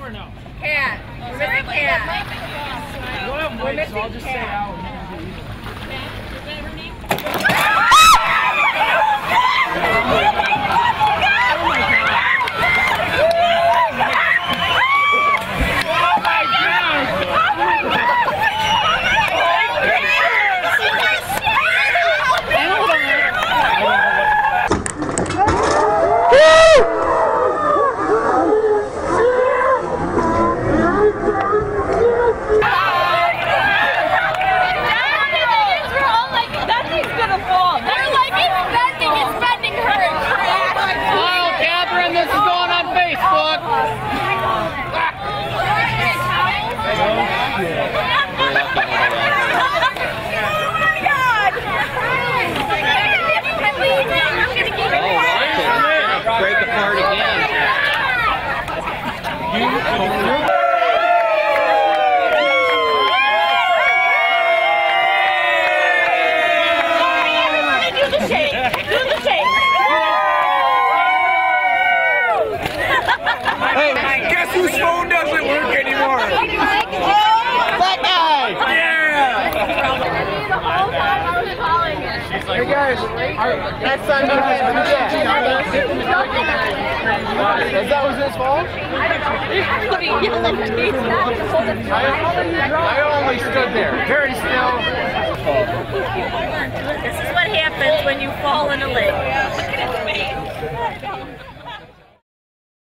or no? Cat. We're missing cat. We're missing so I'll just say out. Break apart again. Do the shake. Do the shake. Hey, guess whose phone doesn't work anymore? That guy! Yeah! Hey guys, next time you guys do that. Is that was his fault? I only stood there, very still. This is what happens when you fall in a lake.